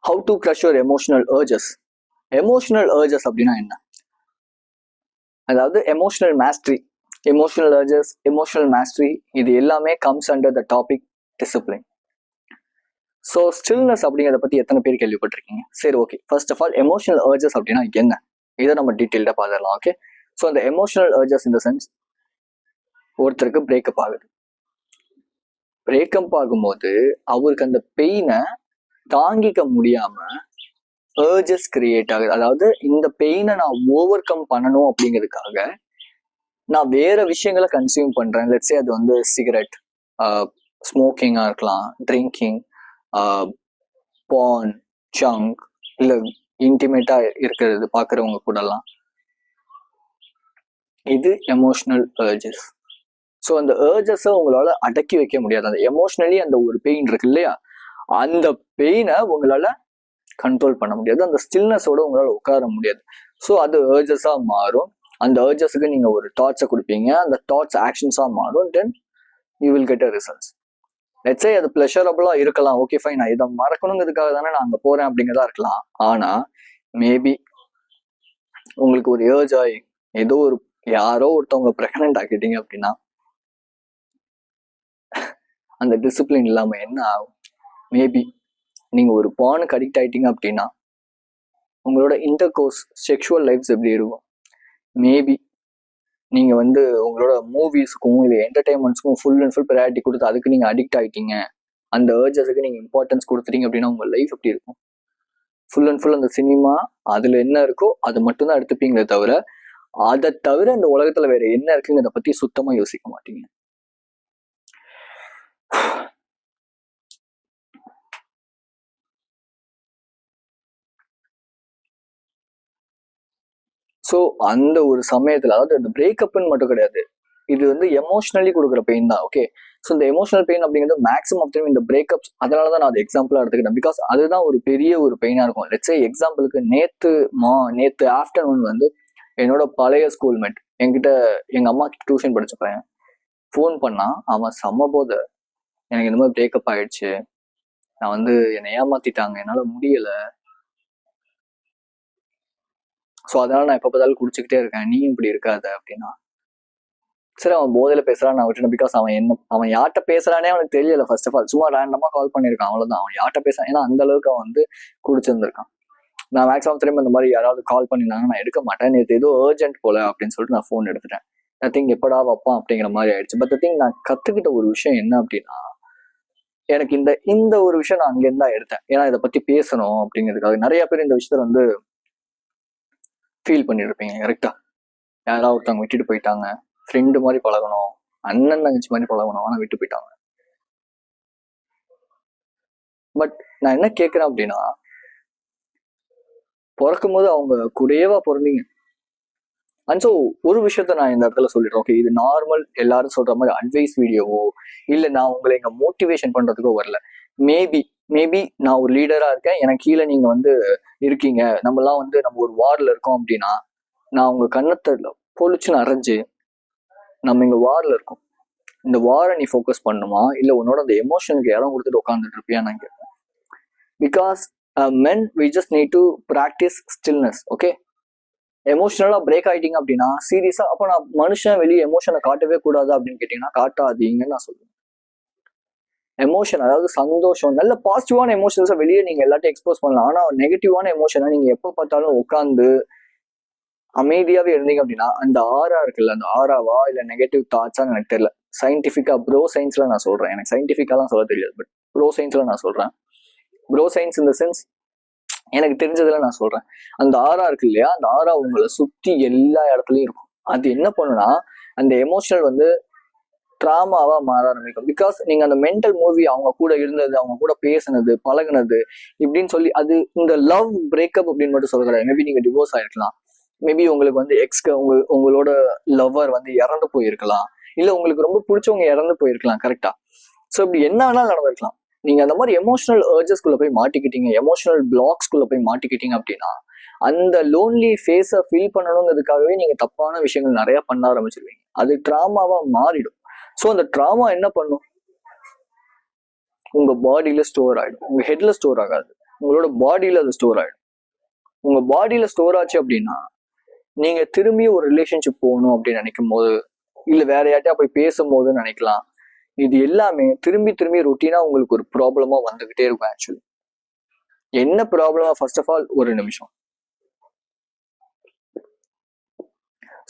How to crush your emotional urges. Emotional urges அப்படின்னா என்ன? அதாவது emotional mastery, emotional urges, emotional mastery, இது எல்லாமே comes under the topic discipline. So stillness அப்படிங்கிறத பற்றி எத்தனை பேர் கேள்விப்பட்டிருக்கீங்க? சரி, okay. First of all emotional urges அப்படின்னா என்ன, இதை நம்ம டீட்டெயில்டாக பார்த்துடலாம். ஓகே, ஸோ அந்த எமோஷனல் ஏர்ஜஸ் இந்த சென்ஸ், ஒருத்தருக்கு பிரேக்கப் ஆகுது. பிரேக்கப் ஆகும்போது அவருக்கு அந்த பெயினை தாங்கிக்க முடியாம ஏர்ஜஸ் கிரியேட் ஆகுது. அதாவது இந்த பெயினை நான் ஓவர் கம் பண்ணணும் அப்படிங்கிறதுக்காக நான் வேற விஷயங்களை கன்சியூம் பண்றேன். லெட்ஸே அது வந்து சிகரெட், ஸ்மோக்கிங்கா இருக்கலாம், ட்ரிங்கிங், பான், ஜங்க், இல்லை இன்டிமேட்டா இருக்கிறது பார்க்குறவங்க கூடலாம். இது எமோஷனல் ஏர்ஜஸ். ஸோ அந்த ஏர்ஜஸை உங்களால அடக்கி வைக்க முடியாது. அந்த எமோஷனலி அந்த ஒரு பெயின் இருக்கு இல்லையா, அந்த பெயினை உங்களால கண்ட்ரோல் பண்ண முடியாது. அந்த ஸ்டில்னஸோட உங்களால உட்கார முடியாது. ஸோ அது ஏர்ஜஸா மாறும். அந்த ஏர்ஜஸுக்கு நீங்க ஒரு தாட்ஸை கொடுப்பீங்க, அந்த தாட்ஸ் ஆக்ஷன்ஸா மாறும். Then you will get a results. Let's say அது பிளஷரபிளா இருக்கலாம். ஓகே ஃபைன், நான் இதை மறக்கணுங்கிறதுக்காக தானே நான் அங்கே போறேன் அப்படிங்கிறதா இருக்கலாம். ஆனா மேபி உங்களுக்கு ஒரு ஏர்ஜ் ஆகி ஏதோ ஒரு யாரோ ஒருத்தவங்க பிரெக்னென்ட் ஆக்கிட்டீங்க அப்படின்னா அந்த டிசிப்ளின் இல்லாம என்ன ஆகும்? மேபி நீங்க ஒரு பானுக்கு அடிக்ட் ஆயிட்டீங்க அப்படின்னா உங்களோட இன்டர்கோர்ஸ், செக்ஷுவல் லைஃப்ஸ் எப்படி இருக்கும்? மேபி நீங்க வந்து உங்களோட மூவிஸ்க்கும் இல்லை என்டர்டைன்மெண்ட்ஸ்க்கும் ஃபுல் அண்ட் ஃபுல் ப்ரையாரிட்டி கொடுத்து அதுக்கு நீங்க அடிக்ட் ஆயிட்டீங்க, அந்த ஏர்ஜஸுக்கு நீங்க இம்பார்ட்டன்ஸ் கொடுத்துட்டீங்க அப்படின்னா உங்க லைஃப் எப்படி இருக்கும்? ஃபுல் அண்ட் ஃபுல் அந்த சினிமா, அதுல என்ன இருக்கோ அது மட்டும்தான் எடுத்துப்பீங்களே தவிர, அதை தவிர இந்த உலகத்துல வேற என்ன இருக்குங்கிறத பத்தி சுத்தமா யோசிக்க மாட்டீங்க. ஸோ அந்த ஒரு சமயத்துல, அதாவது அந்த பிரேக்கப்னு மட்டும் கிடையாது, இது வந்து எமோஷனலி கொடுக்குற பெயின் தான். ஓகே, ஸோ இந்த எமோஷனல் பெயின் அப்படிங்கிறது மேக்ஸிமம் ஆஃப் டைம் இந்த பிரேக்கப்ஸ், அதனால தான் நான் அதை எக்ஸாம்பிளா எடுத்துக்கிட்டேன். பிகாஸ் அதுதான் ஒரு பெரிய ஒரு பெயினா இருக்கும். லெட்ஸ் சே எக்ஸாம்பிளுக்கு நேத்து ஆஃப்டர்நூன் வந்து என்னோட பழைய ஸ்கூல்மேட் என்கிட்ட, எங்க அம்மா கிட்ட டியூஷன் படிச்ச பையன் ஃபோன் பண்ணா. அவன் செம்ம போத, எனக்கு இந்த மாதிரி பிரேக்கப் ஆயிடுச்சு, நான் வந்து என்னை ஏமாத்திட்டாங்க, என்னால முடியல, ஸோ அதனால நான் எப்போ பார்த்தாலும் குடிச்சுக்கிட்டே இருக்கேன், நீயும் இப்படி இருக்காத அப்படின்னா. சரி, அவன் போதையில பேசுறான், நான் விட்டுட்டேன். பிகாஸ் அவன் யார்கிட்ட பேசுறானே அவனுக்கு தெரியல. ஃபர்ஸ்ட் ஆஃப் ஆல் சும்மா ரேண்டமா கால் பண்ணியிருக்கான், அவ்வளவுதான். அவன் யார்கிட்ட பேசுறான், ஏன்னா அந்த அளவுக்கு அவன் வந்து குடிச்சிருந்திருக்கான். நான் மேக்ஸிமம் திரும்ப இந்த மாதிரி யாராவது கால் பண்ணியிருந்தாங்க நான் எடுக்க மாட்டேன். நேற்று ஏதோ அர்ஜென்ட் போல அப்படின்னு சொல்லிட்டு நான் ஃபோன் எடுத்துட்டேன். ஐ திங்க் எப்படா வைப்பான் அப்படிங்கிற மாதிரி ஆயிடுச்சு. பட் திங் நான் கத்துக்கிட்ட ஒரு விஷயம் என்ன அப்படின்னா, எனக்கு இந்த ஒரு விஷயம் நான் அங்கேருந்து தான் எடுத்தேன். ஏன்னா இதை பத்தி பேசணும் அப்படிங்கிறதுக்காக. நிறைய பேர் இந்த விஷயத்த வந்து ஃபீல் பண்ணிட்டு இருப்பீங்க. கரெக்டா, யாராவது ஒருத்தவங்க விட்டுட்டு போயிட்டாங்க, ஃப்ரெண்டு மாதிரி பழகணும், அண்ணன் தங்கச்சி மாதிரி பழகணும், ஆனா விட்டு போயிட்டாங்க. பட் நான் என்ன கேட்கிறேன் அப்படின்னா, பிறக்கும் போது அவங்க கூடயேவா பிறந்தீங்க? அண்ட் ஸோ ஒரு விஷயத்த நான் இந்த இடத்துல சொல்லிடுறேன். ஓகே, இது நார்மல் எல்லாரும் சொல்ற மாதிரி அட்வைஸ் வீடியோவோ இல்லை நான் உங்களை இங்க மோட்டிவேஷன் பண்றதுக்கோ வரல. மேபி நான் ஒரு லீடரா இருக்கேன், எனக்கு கீழே நீங்க வந்து இருக்கீங்க, நம்மலாம் வந்து நம்ம ஒரு வார்ல இருக்கோம் அப்படின்னா, நான் உங்க கண்ணத்தை பொழிச்சுன்னு அரைஞ்சு நம்ம இங்க வார்ல இருக்கோம், இந்த வாரை நீ ஃபோக்கஸ் பண்ணுமா இல்லை உன்னோட அந்த எமோஷனுக்கு இடம் கொடுத்துட்டு உட்காந்துட்டு இருப்பியா நான் கேட்பேன். Because men we just need to practice stillness. Okay, எமோஷனலா பிரேக் ஆயிட்டீங்க அப்படின்னா சீரியஸா, அப்போ நான் மனுஷன் வெளியே எமோஷனை காட்டவே கூடாது அப்படின்னு கேட்டீங்கன்னா காட்டாதீங்கன்னு நான் சொல்லுவேன். எமோஷன், அதாவது சந்தோஷம், நல்ல பாசிட்டிவான எமோஷன்ஸை வெளியே நீங்க எல்லாத்தையும் எக்ஸ்போஸ் பண்ணலாம். ஆனா நெகட்டிவான எமோஷனை நீங்க எப்போ பார்த்தாலும் உட்காந்து அமைதியாவே இருந்தீங்க அப்படின்னா அந்த ஆரா இருக்குல்ல, அந்த ஆராவா இல்ல நெகட்டிவ் தாட்ஸான்னு எனக்கு தெரியல. சயின்டிஃபிக்கா ப்ரோ சயின்ஸ்ல நான் சொல்றேன், எனக்கு சயின்டிஃபிக்காலாம் சொல்ல தெரியாது, பட் ப்ரோ சயின்ஸ்ல நான் சொல்றேன். ப்ரோ சயின்ஸ் இந்த சென்ஸ் எனக்கு தெரிஞ்சதுல நான் சொல்றேன். அந்த ஆரா இருக்கு இல்லையா, அந்த ஆரா உங்களை சுத்தி எல்லா இடத்துலயும் இருக்கும். அது என்ன பண்ணுன்னா அந்த எமோஷனல் வந்து ட்ராமாவா மாற ஆரம்பிக்கும். பிகாஸ் நீங்க அந்த மென்டல் மூவி அவங்க கூட இருந்தது, அவங்க கூட பேசினது, பழகினது இப்படின்னு சொல்லி, அது இந்த லவ் பிரேக்கப் அப்படின்னு மட்டும் சொல்ல கிடையாது. மேபி நீங்க டிவோர்ஸ் ஆயிருக்கலாம், மேபி உங்களுக்கு வந்து உங்களோட லவ்வர் வந்து இறந்து போயிருக்கலாம், இல்ல உங்களுக்கு ரொம்ப பிடிச்சவங்க இறந்து போயிருக்கலாம். கரெக்டா? ஸோ இப்படி என்ன வேணாலும் நடந்திருக்கலாம். நீங்க அந்த மாதிரி எமோஷனல் ஏர்ஜஸ்குள்ள போய் மாட்டிக்கிட்டீங்க, எமோஷனல் பிளாக்ஸ்குள்ள போய் மாட்டிக்கிட்டீங்க அப்படின்னா அந்த லோன்லி ஃபேஸை ஃபீல் பண்ணணுங்கிறதுக்காகவே நீங்க தப்பான விஷயங்கள் நிறைய பண்ண ஆரம்பிச்சிருவீங்க. அது ட்ராமாவா மாறிடும். ஸோ அந்த ட்ராமா என்ன பண்ணும், உங்க பாடியில ஸ்டோர் ஆயிடும், உங்க ஹெட்ல ஸ்டோர் ஆகாது. உங்களோட பாடியில அது ஸ்டோர் ஆயிடும். உங்க பாடியில ஸ்டோர் ஆச்சு அப்படின்னா நீங்க திரும்பி ஒரு ரிலேஷன்ஷிப் போகணும் அப்படின்னு நினைக்கும் போது, இல்ல வேற யார்ட்டையா போய் பேசும்போது நினைக்கலாம். இது எல்லாமே திரும்பி திரும்பி ரொட்டீனா உங்களுக்கு ஒரு ப்ராப்ளமா வந்துகிட்டே இருக்கும். ஆக்சுவலி என்ன ப்ராப்ளமா, ஃபர்ஸ்ட் ஆஃப் ஆல் ஒரு நிமிஷம்.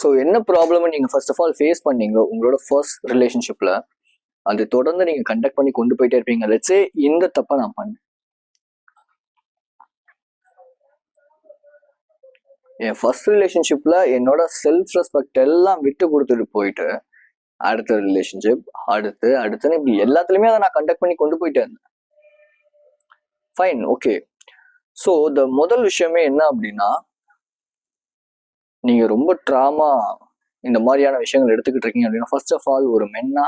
ஸோ என்ன ப்ராப்ளம் நீங்க ஃபர்ஸ்ட் ஆஃப் ஆல் ஃபேஸ் பண்ணீங்களோ உங்களோட ஃபர்ஸ்ட் ரிலேஷன்ஷிப்ல, அது தொடர்ந்து நீங்க கண்டக்ட் பண்ணி கொண்டு போயிட்டே இருப்பீங்க. லெட்ஸே இந்த தப்பை நான் பண்ணேன், என் ஃபர்ஸ்ட் ரிலேஷன்ஷிப்ல என்னோட செல்ஃப் ரெஸ்பெக்ட் எல்லாம் விட்டு கொடுத்துட்டு போயிட்டு அடுத்த ரிலேஷன்ஷிப், அடுத்துன்னு இப்படி எல்லாத்துலயுமே அதை நான் கண்டக்ட் பண்ணி கொண்டு போயிட்டே இருந்தேன். Fine, okay. ஸோ முதல் விஷயமே என்ன அப்படின்னா, நீங்க ரொம்ப ட்ராமா இந்த மாதிரியான விஷயங்கள் எடுத்துக்கிட்டு இருக்கீங்க அப்படின்னா, ஃபர்ஸ்ட் ஆஃப் ஆல் ஒரு மென்னா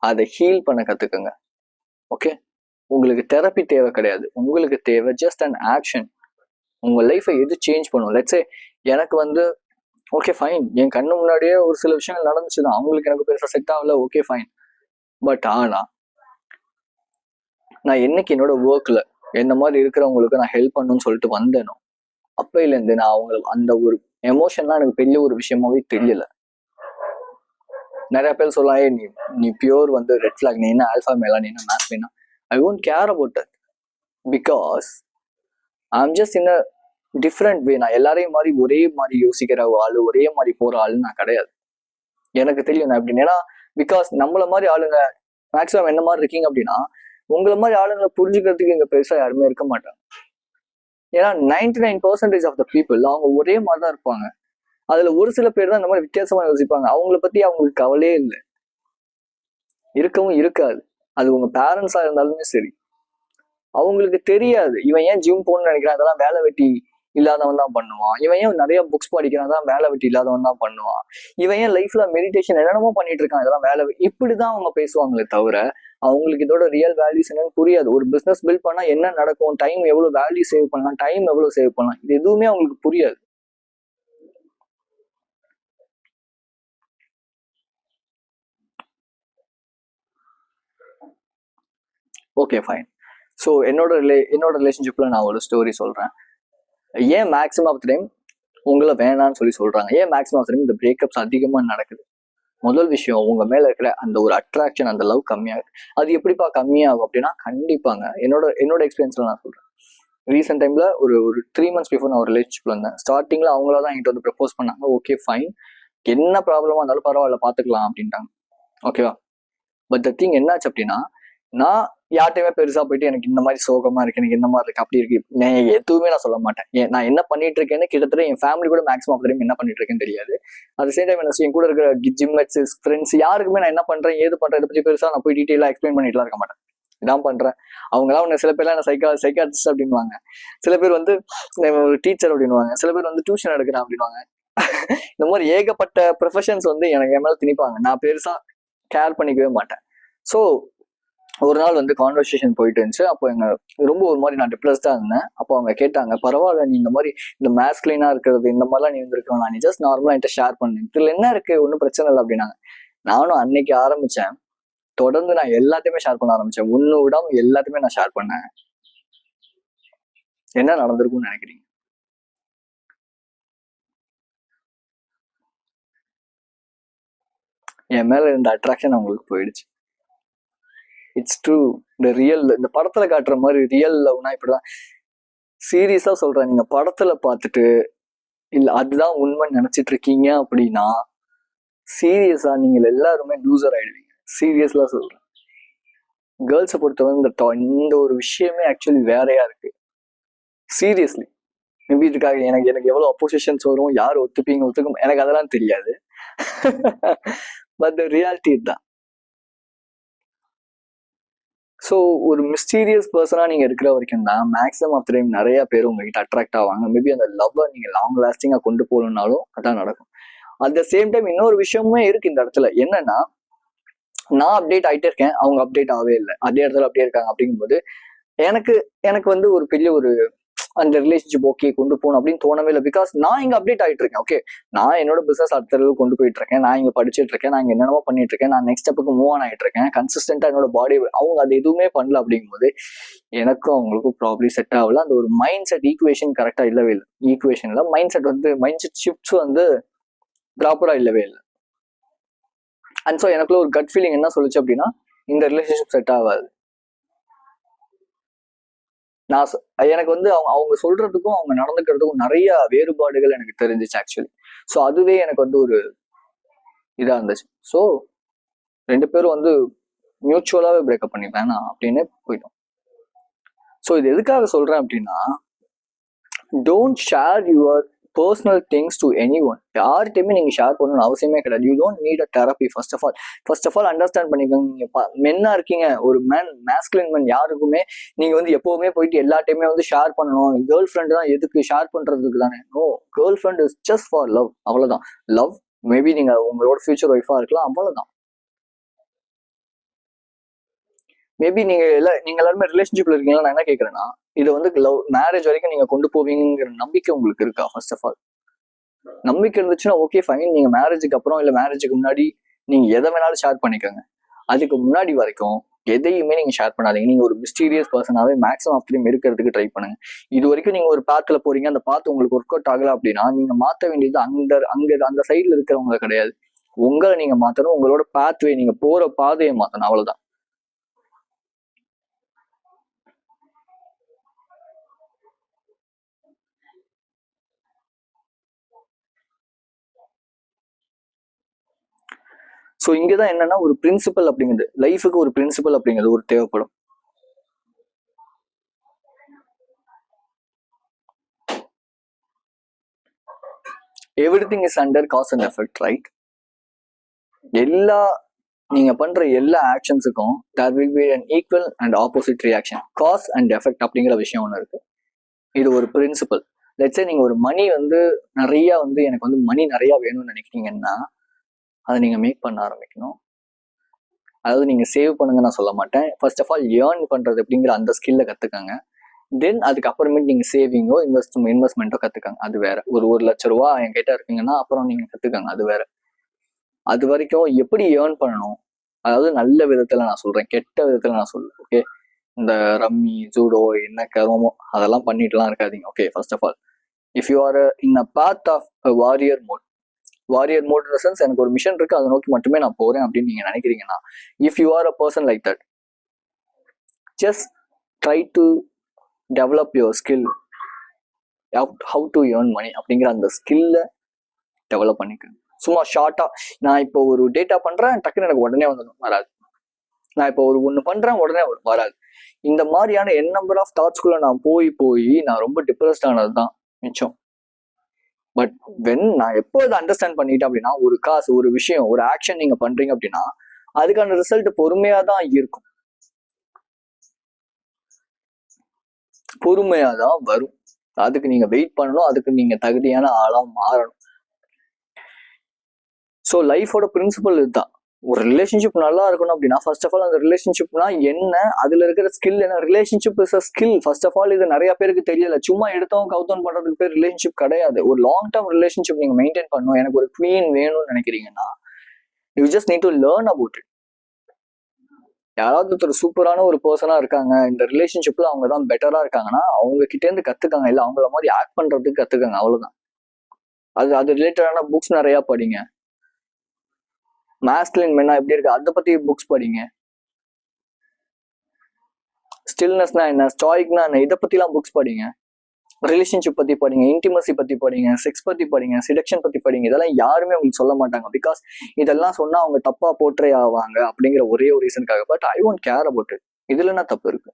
அதை ஹீல் பண்ண கத்துக்குங்க. ஓகே, உங்களுக்கு தெரப்பி தேவை கிடையாது. உங்களுக்கு தேவை ஜஸ்ட் அன் ஆக்ஷன். உங்க லைஃபை எது சேஞ்ச் பண்ணும். லெட்ஸே எனக்கு வந்து ஓகே ஃபைன், என் கண்ணு முன்னாடியே ஒரு சில விஷயங்கள் நடந்துச்சுதான், அவங்களுக்கு எனக்கு பெருசா செட் ஆகல, ஓகே ஃபைன். பட் ஆனா நான் என்னைக்கு என்னோட ஒர்க்ல என்ன மாதிரி இருக்கிறவங்களுக்கு நான் ஹெல்ப் பண்ணணும்னு சொல்லிட்டு வந்தேனோ, அப்பையில இருந்து நான் அவங்களுக்கு அந்த ஒரு எமோஷன்லாம் எனக்கு பெரிய ஒரு விஷயமாவே தெரியல. நிறைய பேர் சொல்லலாம், ஏ நீ பியூர் வந்து ரெட் ஃபிளாக், நீ என்ன ஆல்ஃபா மேலா, நீ என்ன மேத்னா, I won't care about that because I am just in a different way. நான் எல்லாரையும் மாதிரி ஒரே மாதிரி யோசிக்கிற ஆளு, ஒரே மாதிரி போற ஆளு நான் கிடையாது. எனக்கு தெரியும் நான் எப்படின்னு. ஏன்னா பிகாஸ் நம்மள மாதிரி ஆளுங்க மேக்ஸிமம் என்ன மாதிரி இருக்கீங்க அப்படின்னா, உங்களை மாதிரி ஆளுங்களை புரிஞ்சுக்கிறதுக்கு இங்க பெருசா யாருமே இருக்க மாட்டாங்க. ஏன்னா 99% ஆஃப் த பீப்புள் அவங்க ஒரே மாதிரி தான் இருப்பாங்க. அதுல ஒரு சில பேர் தான் இந்த மாதிரி வித்தியாசமா யோசிப்பாங்க. அவங்கள பத்தி அவங்களுக்கு கவலையே இல்லை, இருக்கவும் இருக்காது. அது உங்க பேரண்ட்ஸா இருந்தாலுமே சரி, அவங்களுக்கு தெரியாது இவன் ஏன் ஜிம் போகணும்னு நினைக்கிறான், அதெல்லாம் வேலை வெட்டி இல்லாதவன் தான் பண்ணுவான். இவன் ஏன் நிறைய புக்ஸ் படிக்கிறான், தான் வேலை வெட்டி இல்லாதவன் தான் பண்ணுவான். இவன் ஏன் லைஃப்ல மெடிடேஷன் என்னென்னமோ பண்ணிட்டு இருக்கான், இதெல்லாம் வேலை இப்படிதான் அவங்க பேசுவாங்களே தவிர அவங்களுக்கு இதோட ரியல் வேல்யூஸ் என்னன்னு புரியாது. ஒரு பிசினஸ் பில்ட் பண்ணா என்ன நடக்கும், டைம் எவ்வளவு வேல்யூ சேவ் பண்ணலாம், டைம் எவ்வளவு சேவ் பண்ணலாம், இது எதுவுமே அவங்களுக்கு புரியாது. Okay fine. ஸோ என்னோட ரிலேஷன்ஷிப்ல நான் ஒரு ஸ்டோரி சொல்றேன். ஏன் மேக்ஸிமம் ஆஃப் டைம் உங்களை வேணான்னு சொல்றாங்க, ஏன் மேக்ஸிமம் ஆஃப் டைம் இந்த பிரேக்கப்ஸ் அதிகமா நடக்குது. முதல் விஷயம், உங்க மேல இருக்கிற அந்த ஒரு அட்ராக்ஷன், அந்த லவ் கம்மியாகுது. அது எப்படிப்பா கம்மியாகும் அப்படின்னா, கண்டிப்பாங்க என்னோட எக்ஸ்பீரியன்ஸ்ல நான் சொல்றேன். ரீசெண்ட் டைம்ல ஒரு 3 months பிஃபோர் நான் ஒரு ரிலேஷன்ஷிப்ல இருந்தேன். ஸ்டார்டிங்ல அவங்களா தான் என்கிட்ட வந்து ப்ரப்போஸ் பண்ணாங்க. ஓகே ஃபைன், என்ன ப்ராப்ளமா இருந்தாலும் பரவாயில்ல பாத்துக்கலாம் அப்படின்ட்டாங்க. ஓகேவா? பட் த திங் என்னாச்சு அப்படின்னா, நான் யார்ட்டையுமே பெருசா போயிட்டு எனக்கு இந்த மாதிரி சோகமா இருக்கு, எனக்கு இந்த மாதிரி இருக்கு, அப்படி இருக்கு, எதுவுமே நான் சொல்ல மாட்டேன். நான் என்ன பண்ணிட்டு இருக்கேன்னு கிட்டத்தட்ட என் ஃபேமிலி கூட மேக்ஸிமம் ஆஃப் டைம் என்ன பண்ணிட்டு இருக்கேன்னு தெரியாது. அது சேம் டைம் என் கூட இருக்கிற ஜிம்மெட்ஸ் ஃப்ரெண்ட்ஸ் யாருக்குமே நான் என்ன பண்றேன் ஏது பண்றேன் இதை பத்தி பெருசா நான் போய் டீட்டெயிலா எக்ஸ்பிளைன் பண்ணிட்டுலாம் இருக்க மாட்டேன். இதான் பண்றேன். அவங்களாம் ஒன்று, சில பேர்லாம் என்ன சைக்காட்ரிஸ்ட் அப்படின்வாங்க, சில பேர் வந்து ஒரு டீச்சர் அப்படின்வாங்க, சில பேர் வந்து டியூஷன் எடுக்கிறேன் அப்படின்வாங்க. இந்த மாதிரி ஏகப்பட்ட ப்ரொஃபஷன்ஸ் வந்து எனக்கு என் மேல திணிப்பாங்க. நான் பெருசா கேர் பண்ணிக்கவே மாட்டேன். ஸோ ஒரு நாள் வந்து கான்வர்சேஷன் போயிட்டு இருந்துச்சு. அப்போ எங்க ரொம்ப ஒரு மாதிரி நான் டிப்ரெஸ்டா இருந்தேன். அப்போ அவங்க கேட்டாங்க, பரவாயில்ல நீ இந்த மாதிரி இந்த மேஸ்குலைனா இருக்கிறது இந்த மாதிரிலாம் நீ இருந்திருக்கலாம், நான் நீ ஜஸ்ட் நார்மலா என்கிட்ட ஷேர் பண்ணேன், இதுல என்ன இருக்கு, ஒன்றும் பிரச்சனை இல்லை அப்படின்னாங்க. நானும் அன்னைக்கு ஆரம்பிச்சேன், தொடர்ந்து நான் எல்லாத்தையுமே ஷேர் பண்ண ஆரம்பிச்சேன். ஒன்னு விடாம எல்லாத்தையுமே நான் ஷேர் பண்ணேன். என்ன நடந்திருக்கும்னு நினைக்கிறீங்க? என் மேல இருந்த அட்ராக்ஷன் அவங்களுக்கு போயிடுச்சு. It's true. இந்த ரியல், இந்த படத்துல காட்டுற மாதிரி ரியல் லவ்னா இப்படிதான். சீரியஸா சொல்றேன், நீங்க படத்துல பார்த்துட்டு இல்ல அதுதான் உண்மைன்னு நினைச்சிட்டு இருக்கீங்க அப்படின்னா சீரியஸா நீங்க எல்லாருமே லூசர் ஆயிடுவீங்க. சீரியஸ்லா சொல்றேன். கேர்ள்ஸை பொறுத்தவரை இந்த ஒரு விஷயமே ஆக்சுவலி வேறையா இருக்கு. சீரியஸ்லி. மேபி இதுக்காக எனக்கு எவ்வளவு அப்போசிஷன்ஸ் வரும், யார் ஒத்துக்கும் எனக்கு அதெல்லாம் தெரியாது. பட் ரியாலிட்டி இதுதான். ஸோ ஒரு மிஸ்டீரியஸ் பர்சனா நீங்க இருக்கிற வரைக்கும் தான் மேக்ஸிமம் ஆஃப் டைம் நிறைய பேர் உங்ககிட்ட அட்ராக்ட் ஆவாங்க. மேபி அந்த லவ்வை நீங்க லாங் லாஸ்டிங்கா கொண்டு போகணும்னாலும் அதான் நடக்கும். அட் த சேம் டைம் இன்னொரு விஷயமுமே இருக்கு இந்த இடத்துல. என்னன்னா, நான் அப்டேட் ஆகிட்டே இருக்கேன், அவங்க அப்டேட் ஆகவே இல்லை, அதே இடத்துல அப்படியே இருக்காங்க. அப்படிங்கும்போது எனக்கு வந்து ஒரு பெரிய ஒரு அந்த ரிலேஷன்ஷிப் ஓகே கொண்டு போகணும் அப்படின்னு தோணவே இல்லை. பிகாஸ் நான் இங்க அப்டேட் ஆயிட்டு இருக்கேன். ஓகே, நான் என்னோட பிசினஸ் அடுத்த அளவுக்கு கொண்டு போயிட்டு இருக்கேன், நான் இங்க படிச்சுட்டு இருக்கேன், நான் இங்க என்னென்னமோ பண்ணிட்டு இருக்கேன், நான் நெக்ஸ்ட் ஸ்டெப்புக்கு மூவ் ஆன் ஆயிட்டு இருக்கேன் கன்சிஸ்டன்டா. என்னோட பாடி அவங்க அது எதுவுமே பண்ணல அப்படிங்கும்போது எனக்கும் அவங்களுக்கும் ப்ராப்ளி செட் ஆகல. அந்த ஒரு மைண்ட் செட் ஈக்குவேஷன் கரெக்டா இல்லவே இல்லை. ஈக்குவேஷன்ல மைண்ட் செட் ஷிஃப்ட்ஸ் வந்து ப்ராப்பரா இல்லவே இல்லை. அண்ட் ஸோ எனக்குள்ள ஒரு கட் ஃபீலிங் என்ன சொல்லுச்சு அப்படின்னா, இந்த ரிலேஷன்ஷிப் செட் ஆகாது. நான் எனக்கு வந்து அவங்க சொல்றதுக்கும் அவங்க நடந்துக்கிறதுக்கும் நிறைய வேறுபாடுகள் எனக்கு தெரிஞ்சிச்சு ஆக்சுவலி. ஸோ அதுவே எனக்கு வந்து ஒரு இதா இருந்துச்சு. ஸோ 2 பேரும் வந்து மியூச்சுவலாவே பிரேக்கப் பண்ணி வேணாம் அப்படின்னு போயிட்டோம். ஸோ இது எதுக்காக சொல்றேன் அப்படின்னா, don't share your personal things to anyone. யார்கிட்டையுமே நீங்க ஷேர் பண்ணணும்னு அவசியமே கிடையாது. You don't need a therapy. First of all understand பண்ணிக்கோங்க. நீங்க மென்னா இருக்கீங்க, ஒரு மேஸ்குலின் மேன் யாருக்குமே நீங்க வந்து எப்பவுமே போயிட்டு எல்லாத்தையுமே வந்து ஷேர் பண்ணணும். கேர்ள் ஃப்ரெண்ட் தான் எதுக்கு ஷேர் பண்றதுக்கு தானே. No, girlfriend is just for love, அவ்வளவுதான். லவ் மேபி நீங்க உங்களோட ஃபியூச்சர் ஒய்ஃபா இருக்கலாம், அவ்வளவுதான். மேபி நீங்க எல்லாருமே ரிலேஷன்ஷிப்ல இருக்கீங்களா, நான் என்ன கேட்கறேன்னா, இதை வந்து லவ் மேரேஜ் வரைக்கும் நீங்க கொண்டு போவீங்கிற நம்பிக்கை உங்களுக்கு இருக்கா? ஃபர்ஸ்ட் ஆஃப் ஆல் நம்பிக்கை இருந்துச்சுன்னா ஓகே ஃபைன். நீங்க மேரேஜுக்கு அப்புறம் இல்ல மேரேஜுக்கு முன்னாடி நீங்க எதை வேணாலும் ஷேர் பண்ணிக்கோங்க. அதுக்கு முன்னாடி வரைக்கும் எதையுமே நீங்க ஷேர் பண்ணாதீங்க. நீங்க ஒரு மிஸ்டீரியஸ் பர்சனாவே மேக்ஸிமம் ஆஃப் டைம் இருக்கிறதுக்கு ட்ரை பண்ணுங்க. இது வரைக்கும் நீங்க ஒரு பாத்துல போறீங்க, அந்த பாத்து உங்களுக்கு ஒர்க் அவுட் ஆகல அப்படின்னா நீங்க மாத்த வேண்டியது அந்த சைட்ல இருக்கிறவங்க கிடையாது, உங்களை நீங்க மாத்தணும். உங்களோட பாத்வே, நீங்க போற பாதையை மாத்தணும், அவ்வளவுதான். ஸோ இங்கதான் என்னன்னா ஒரு பிரின்சிபல் அப்படிங்கிறது, லைஃபுக்கு ஒரு பிரின்சிபல் அப்படிங்கிறது ஒரு தேவைப்படும். Everything is under cause and effect, right? எல்லா நீங்க பண்ற எல்லா ஆக்ஷன்ஸுக்கும் there will be an equal and opposite reaction. Cause and effect அப்படிங்கிற விஷயம் ஒன்று இருக்கு. இது ஒரு பிரின்சிபல். லெட்ஸே நீங்க ஒரு மணி வந்து நிறைய வந்து எனக்கு வந்து மணி நிறைய வேணும்னு நினைக்கிறீங்கன்னா அதை நீங்க மேக் பண்ண ஆரம்பிக்கணும். அதாவது நீங்க சேவ் பண்ணுங்க நான் சொல்ல மாட்டேன். ஃபர்ஸ்ட் ஆஃப் ஆல் ஏர்ன் பண்றது அப்படிங்கிற அந்த ஸ்கில்ல கத்துக்காங்க. தென் அதுக்கப்புறமேட்டு நீங்க சேவிங்கோ இன்வெஸ்ட்மெண்ட்டோ கத்துக்காங்க, அது வேற. ஒரு லட்ச ரூபா என்கிட்ட இருக்குங்கன்னா அப்புறம் நீங்க கத்துக்காங்க, அது வேற. அது வரைக்கும் எப்படி ஏர்ன் பண்ணணும், அதாவது நல்ல விதத்துல நான் சொல்றேன், கெட்ட விதத்துல நான் சொல்றேன். ஓகே, இந்த ரம்மி ஜூடோ என்ன கருமோ அதெல்லாம் பண்ணிட்டுலாம் இருக்காதீங்க. Okay, first of all if you are in a path of warrior mode இந்த சென்ஸ் எனக்கு ஒரு மிஷன் இருக்கு, அதை நோக்கி மட்டுமே நான் போறேன் அப்படின்னு நீங்க நினைக்கிறீங்கன்னா, if you are a person like that, just try to develop your skill how to earn money அப்படிங்கிற அந்த ஸ்கில்ல டெவலப் பண்ணிக்கணும். சும்மா ஷார்ட்டா நான் இப்போ ஒரு டேட்டா பண்றேன் டக்குன்னு எனக்கு உடனே வராது. நான் இப்போ ஒண்ணு பண்றேன் உடனே வராது. இந்த மாதிரியான என் நம்பர் ஆஃப் தாட்ஸ்குள்ள நான் போய் நான் ரொம்ப டிப்ரெஸ்ட் ஆனதுதான் மிச்சம். பட் நான் எப்போ இதை அண்டர்ஸ்டாண்ட் பண்ணிட்டேன் அப்படின்னா, ஒரு காசு, ஒரு விஷயம், ஒரு ஆக்ஷன் நீங்க பண்றீங்க அப்படின்னா அதுக்கான ரிசல்ட் பொறுமையா தான் இருக்கும், பொறுமையா தான் வரும். அதுக்கு நீங்க வெயிட் பண்ணணும், அதுக்கு நீங்க தகுதியான ஆளா மாறணும். ஸோ லைஃபோட பிரின்சிபல் இதுதான். ஒரு ரிலேஷன்ஷிப் நல்லா இருக்கணும் அப்படின்னா ஃபர்ஸ்ட் ஆஃப் ஆல் அந்த ரிலேஷன்ஷிப்னா என்ன, அதுல இருக்கிற ஸ்கில் என்ன. Relationship is a skill. First of all இது நிறைய பேருக்கு தெரியல. சும்மா எடுத்தவங்க கவுத்தவன் பண்றதுக்கு பேர் ரிலேஷன்ஷிப் கிடையாது. ஒரு லாங் டேர்ம் ரிலேஷன்ஷிப் நீங்க மெயின்டைன் பண்ணணும். எனக்கு ஒரு குவீன் வேணும்னு நினைக்கிறீங்கன்னா you just need to learn about it. யாராவது ஒருத்தர் சூப்பரான ஒரு பர்சனா இருக்காங்க, இந்த ரிலேஷன்ஷிப்ல அவங்க தான் பெட்டரா இருக்காங்கன்னா அவங்க கிட்ட இருந்து கத்துக்காங்க, இல்ல அவங்கள மாதிரி ஆக்ட் பண்றதுக்கு கத்துக்காங்க, அவ்வளவுதான். அது ரிலேட்டடான புக்ஸ் நிறைய படிங்க. மாஸ்குலின் மென்னா எப்படி இருக்கு அதை பத்தி புக்ஸ் படிங்க. ஸ்டில்னஸ்னா என்ன, ஸ்டாய்க்னா என்ன, இதை பத்திலாம் புக்ஸ் படிங்க. ரிலேஷன்ஷிப் பத்தி படிங்க, இன்டிமசி பத்தி படிங்க, செக்ஸ் பத்தி படிங்க, செடக்ஷன் பத்தி படிங்க. இதெல்லாம் யாருமே உங்களுக்கு சொல்ல மாட்டாங்க. பிகாஸ் இதெல்லாம் சொன்னா அவங்க தப்பா போர்ட்ரே ஆவாங்க அப்படிங்கிற ஒரே ஒரு ரீசனுக்காக. But I won't care about it. இதுல என்ன தப்பு இருக்கு?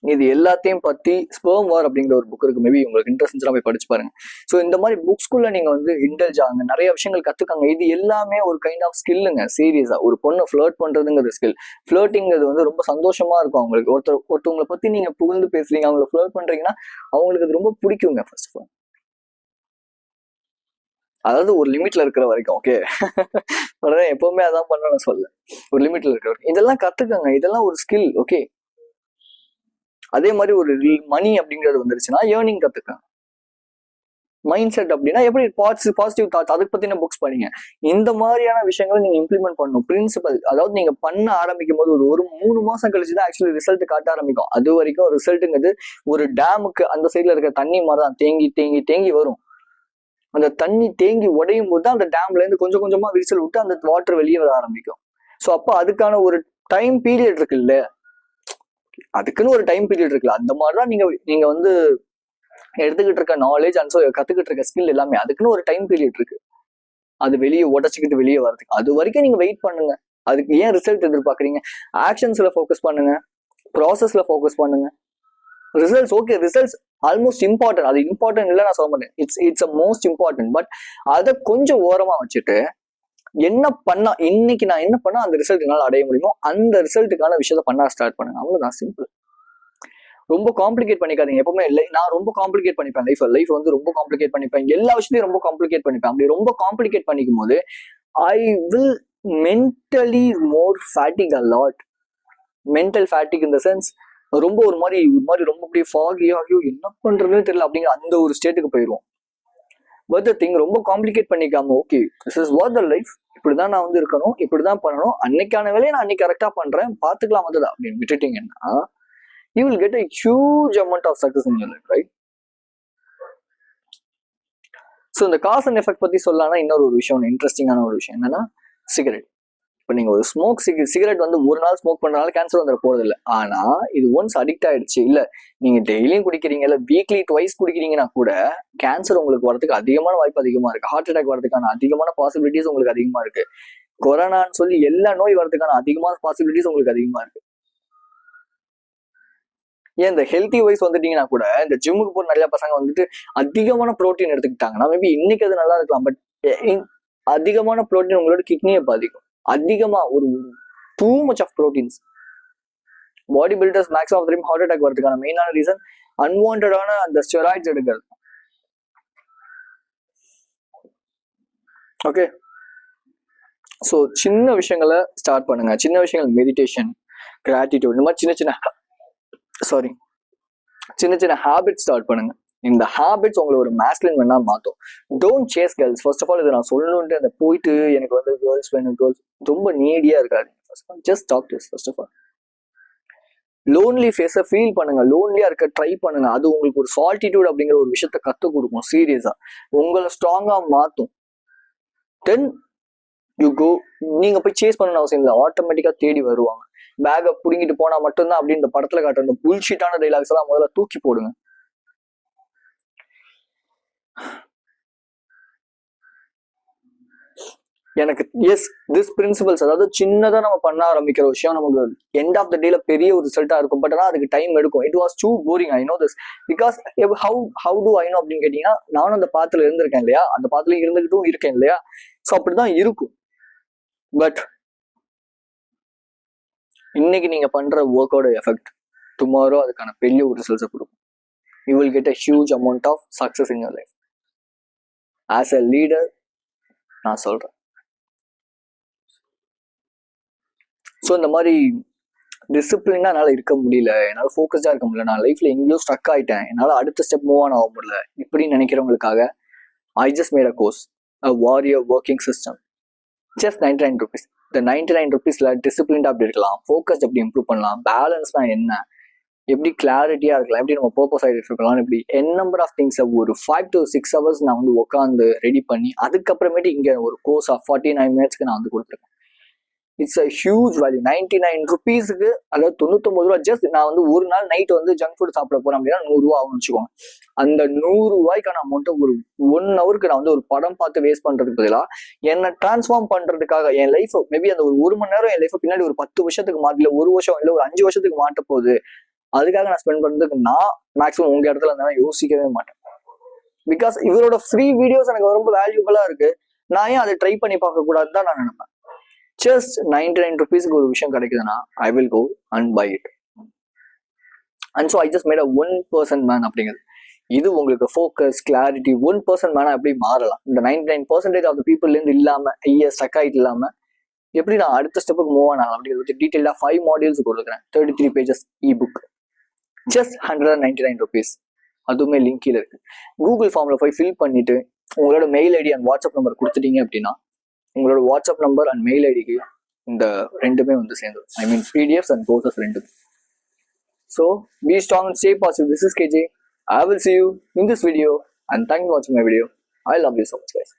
இது எல்லாத்தையும் பத்தி ஸ்பெர்ம் வார் அப்படிங்கிற ஒரு புக் இருக்கு, மேபி உங்களுக்கு இன்ட்ரெஸ்ட் இருந்துச்சுன்னா போய் படிச்சு பாருங்க. ஸோ இந்த மாதிரி புக்ஸ்குள்ள நீங்க வந்து இன்டெலிஜ் ஆகுங்க, நிறைய விஷயங்கள் கத்துக்காங்க. இது எல்லாமே ஒரு கைண்ட் ஆஃப் ஸ்கில்லுங்க. சீரியஸா ஒரு பொண்ணை ஃபிளர்ட் பண்றதுங்கிறது ஸ்கில். ஃபிளர்ட்டிங்கிறது வந்து ரொம்ப சந்தோஷமா இருக்கும் அவங்களுக்கு. ஒருத்தவங்களை பத்தி நீங்க புகழ்ந்து பேசுறீங்க, அவங்களை ஃபிளர்ட் பண்றீங்கன்னா அவங்களுக்கு அது ரொம்ப பிடிக்குங்க. ஃபர்ஸ்ட் ஆஃப் ஆல் அதாவது ஒரு லிமிட்ல இருக்கிற வரைக்கும். ஓகே, உடனே எப்பவுமே அதான் பண்ணணும்னு சொல்ல, ஒரு லிமிட்ல இருக்கிற வரைக்கும் இதெல்லாம் கத்துக்கங்க. இதெல்லாம் ஒரு ஸ்கில். ஓகே, அதே மாதிரி ஒரு மணி அப்படிங்கிறது வந்துருச்சுன்னா ஏர்னிங் கத்துக்க. மைண்ட் செட் அப்படின்னா எப்படி பாசிட்டிவ் தாட்ஸ் அதுக்கு பத்தின புக்ஸ் படிங்க. இந்த மாதிரியான விஷயங்களை நீங்க இம்ப்ளிமெண்ட் பண்ணணும். பிரின்சிபல், அதாவது நீங்க பண்ண ஆரம்பிக்கும் போது ஒரு 3 மாசம் கழிச்சுதான் ஆக்சுவலி ரிசல்ட் காட்ட ஆரம்பிக்கும். அது வரைக்கும் ரிசல்ட்டுங்கிறது ஒரு டேமுக்கு அந்த சைட்ல இருக்க தண்ணி மாதிரி தான் தேங்கி தேங்கி தேங்கி வரும். அந்த தண்ணி தேங்கி உடையும் போது தான் அந்த டேம்ல இருந்து கொஞ்சம் கொஞ்சமா விரிசல் விட்டு அந்த வாட்டர் வெளியே வர ஆரம்பிக்கும். ஸோ அப்போ அதுக்கான ஒரு டைம் பீரியட் இருக்குல்ல, அதுக்குன்னு ஒரு டைம் பீரியட் இருக்குல்ல, அந்த மாதிரிதான் நீங்க வந்து எடுத்துக்கிட்டு இருக்க நாலேஜ் அண்ட் கத்துக்கிட்டு இருக்க ஸ்கில் எல்லாமே அதுக்குன்னு ஒரு டைம் பீரியட் இருக்கு. அது வெளியே உடச்சிக்கிட்டு வெளியே வரதுக்கு. அது வரைக்கும் நீங்க வெயிட் பண்ணுங்க. அதுக்கு ஏன் ரிசல்ட் எதிர்பார்க்குறீங்க? ஆக்ஷன்ஸ்ல ஃபோக்கஸ் பண்ணுங்க, ப்ராசஸ்ல ஃபோக்கஸ் பண்ணுங்க. Results okay, results almost important. அது இம்பார்ட்டன்ட் இல்லை நான் சொல்ல மாட்டேன், it's a most important. But அதை கொஞ்சம் ஓரமா வச்சுட்டு என்ன பண்ணா இன்னைக்கு நான் என்ன பண்ணா அந்த ரிசல்ட் என்னால் அடைய முடியுமோ அந்த ரிசல்ட்டுக்கான விஷயத்த பண்ண ஸ்டார்ட் பண்ணுங்க. அவ்வளவுதான், சிம்பிள். ரொம்ப காம்ப்ளிகேட் பண்ணிக்காதீங்க எப்பவுமே. இல்லை நான் ரொம்ப காம்ப்ளிகேட் பண்ணிப்பேன் லைஃப் வந்து ரொம்ப காம்ப்ளிகேட் பண்ணிப்பேன், எல்லா விஷயத்தையும் ரொம்ப காம்ப்ளிகேட் பண்ணிப்பேன். அப்படி ரொம்ப காம்ப்ளிகேட் பண்ணிக்கும் போது I will mentally more fatigue a lot. Mental fatigue in the sense ரொம்ப ஒரு மாதிரி ரொம்ப அப்படியே ஃபாகியோ என்ன பண்றதுன்னு தெரியல அப்படிங்கிற அந்த ஒரு ஸ்டேட்டுக்கு போயிடுவோம். பட் த திங் ரொம்ப காம்ப்ளிகேட் பண்ணிக்காம okay this is what the life, இப்படிதான் நான் வந்து இருக்கணும், இப்படிதான் பண்ணணும், அன்னைக்கான வேலையை நான் அன்னைக்கு கரெக்டா பண்றேன், பாத்துக்கலாம் வந்தது அப்படின்னு விட்டுட்டீங்கன்னா you will get a huge amount of success in your life, right? So இந்த காஸ் அண்ட் எஃபெக்ட் பத்தி சொல்லலாம்னா இன்னொரு விஷயம், இன்ட்ரெஸ்டிங்கான ஒரு விஷயம் என்னன்னா சிகரெட். இப்போ நீங்க ஒரு சிகரெட் வந்து ஒரு நாள் ஸ்மோக் பண்றதுனால கேன்சர் வந்துட போறது இல்லை. ஆனா இது ஒன்ஸ் அடிக்ட் ஆயிடுச்சு, இல்ல நீங்க டெய்லியும் குடிக்கிறீங்க, இல்ல வீக்லி ட்வைஸ் குடிக்கிறீங்கன்னா கூட கேன்சர் உங்களுக்கு வரதுக்கு அதிகமான வாய்ப்பு அதிகமா இருக்கு. ஹார்ட் அட்டாக் வரதுக்கான அதிகமான பாசிபிலிட்டிஸ் உங்களுக்கு அதிகமா இருக்கு. கொரோனான்னு சொல்லி எல்லா நோய் வரதுக்கான அதிகமான பாசிபிலிட்டிஸ் உங்களுக்கு அதிகமா இருக்கு. ஏன் இந்த ஹெல்த்தி வைஸ் வந்துட்டீங்கன்னா கூட இந்த ஜிம்முக்கு போற நிறைய பசங்க வந்துட்டு அதிகமான ப்ரோட்டீன் எடுத்துக்கிட்டாங்கன்னா மேபி இன்னைக்கு அது நல்லா இருக்கலாம். பட் அதிகமான ப்ரோட்டீன் உங்களோட கிட்னியை பாதிக்கும். அதிகமா ஒரு too much of proteins. Body builders maximum of time heart attack வரதுக்கான மெயினான ரீசன் அன்வான்டான அந்த ஸ்டெராய்ட்ஸ் எடுக்கிறது. ஓகே, ஸோ சின்ன விஷயங்களை ஸ்டார்ட் பண்ணுங்க. சின்ன விஷயங்கள், மெடிடேஷன், கிராட்டிடியூட், இந்த மாதிரி சின்ன சின்ன ஹேபிட்ஸ் ஸ்டார்ட் பண்ணுங்க. இந்த ஹேபிட்ஸ் உங்களை ஒரு மேஸ்லின் வேணா மாற்றும். Don't chase girls. First of all இதை நான் சொல்லணுன்ட்டு அந்த போயிட்டு எனக்கு வந்து கேர்ள்ஸ் வேணும், கேர்ள்ஸ் ரொம்ப நீடியா இருக்காது. Just talk to first of all. Lonely ஃபேஸை ஃபீல் பண்ணுங்க, லோன்லியா இருக்க ட்ரை பண்ணுங்க. அது உங்களுக்கு ஒரு சால்டிடியூட் அப்படிங்கிற ஒரு விஷயத்த கற்றுக் கொடுக்கும். சீரியஸா உங்களை ஸ்ட்ராங்கா மாற்றும். Then you go. நீங்க போய் சேஸ் பண்ணணும் அவசியம் இல்லை, ஆட்டோமேட்டிக்கா தேடி வருவாங்க. பேக்கை புடிங்கிட்டு போனா மட்டும்தான் அப்படின்னு படத்துல காட்டுற அந்த புல்ஷீட்டான டைலாக்ஸ் எல்லாம் முதல்ல தூக்கி போடுங்க. எனக்கு எஸ் திஸ் பிரின்சிபல்ஸ், அதாவது சின்னதா நம்ம பண்ண ஆரம்பிக்கிற விஷயம் நமக்கு எண்ட் ஆஃப் த டேல பெரிய ஒரு ரிசல்ட்டா இருக்கும். பட் ஆனால் அதுக்கு டைம் எடுக்கும். It was too boring, I know this. Because how do I know அப்படின்னு கேட்டீங்கன்னா நானும் அந்த பாத்துல இருந்திருக்கேன் இல்லையா, அந்த பாத்துல இருந்துகிட்டும் இருக்கேன் இல்லையா. ஸோ அப்படிதான் இருக்கும். பட் இன்னைக்கு நீங்க பண்ற ஒர்க்கோட எஃபெக்ட் டுமாரோ அதுக்கான பெரிய ஒரு ரிசல்ட்ஸை கொடுக்கும். You will get a huge amount of success in your life. As a leader நான் சொல்றேன். ஸோ இந்த மாதிரி டிசிப்ளினா என்னால் இருக்க முடியல, என்னால் ஃபோக்கஸ்டா இருக்க முடியல, நான் லைஃப்ல எங்கேயோ ஸ்ட்ரக் ஆயிட்டேன், என்னால் அடுத்த ஸ்டெப் மூவ் ஆன் ஆக முடியல இப்படின்னு நினைக்கிறவங்களுக்காக I just made a course, a warrior working system. Just 99 rupees. இந்த 99 rupeesல டிசிப்ளின்டா அப்படி இருக்கலாம், ஃபோக்கஸ்ட் எப்படி இம்ப்ரூவ் பண்ணலாம், பேலன்ஸ்னா என்ன, எப்படி கிளாரிட்டியா இருக்கலாம், எப்படி நம்ம பர்பஸ் ஆகிட்டு இருக்கலாம், இப்படி என் நம்பர் ஆஃப் திங்ஸ் ஒரு 5 to 6 hours நான் வந்து உட்காந்து ரெடி பண்ணி அதுக்கப்புறமேட்டு இங்க ஒரு கோர்ஸ் ஆஃப் 49 minutesக்கு நான் வந்து கொடுத்துருக்கேன். It's a huge value. 99 rupeesக்கு, அதாவது 99 ரூபா. ஜஸ்ட் நான் வந்து ஒரு நாள் நைட் வந்து ஜங்க் ஃபுட் சாப்பிட போறேன் அப்படின்னா 100 ரூபா ஆகும்னு வச்சுக்கோங்க. அந்த 100 ரூபாய்க்கான அமௌண்ட்டை ஒரு 1 hourக்கு நான் வந்து ஒரு படம் பார்த்து வேஸ்ட் பண்றதுக்கு பதிலாக என்னை டிரான்ஸ்ஃபார்ம் பண்றதுக்காக என் லைஃப் மேபி அந்த ஒரு மணி நேரம் என் லைஃப் பின்னாடி ஒரு 10 வருஷத்துக்கு மாட்டல, 1 வருஷம் இல்லை ஒரு 5 வருஷத்துக்கு மாட்ட போகுது. அதுக்காக நான் ஸ்பெண்ட் பண்றதுக்கு நான் மேக்ஸிமம் உங்க இடத்துல இருந்தாலும் யோசிக்கவே மாட்டேன். பிகாஸ் இவரோட ஃப்ரீ வீடியோஸ் எனக்கு ரொம்ப வேல்யூபிளா இருக்கு. நான் ஏன் அதை ட்ரை பண்ணி பார்க்க கூடாதுன்னு தான் நான் நினைப்பேன். ஜஸ்ட் 99 rupeesக்கு ஒரு விஷயம் கிடைக்குதுன்னா I will go and buy it. And so I just made a 1% man அப்படிங்கிறது. இது உங்களுக்கு ஃபோக்கஸ், கிளாரிட்டி, 1% மேனா எப்படி மாறலாம், இந்த 99% ஆஃப் த பீப்புள்லேருந்து இல்லாம ஸ்டக் ஆகிட்டு இல்லாம எப்படி நான் அடுத்த ஸ்டெப்புக்கு மூவ் ஆனாலும் அப்படிங்கிறது டீட்டெயிலாக 5 modules கொடுக்குறேன். 33 pages இ புக். ஜஸ்ட் ₹199. அதுவுமே லிங்க் கீழே இருக்கு. கூகுள் ஃபார்ம்ல போய் ஃபில் பண்ணிட்டு உங்களோட mail ID and WhatsApp number கொடுத்துட்டீங்க அப்படின்னா உங்களோட வாட்ஸ்அப் நம்பர் அண்ட் மெயில் ஐடிக்கு இந்த ரெண்டுமே வந்து சேர்ந்துடும். I mean PDFs and courses ரெண்டுமே. So be strong and stay positive. This is KJ. I will see you in this video and thank you for watching my video. I love you so much, guys.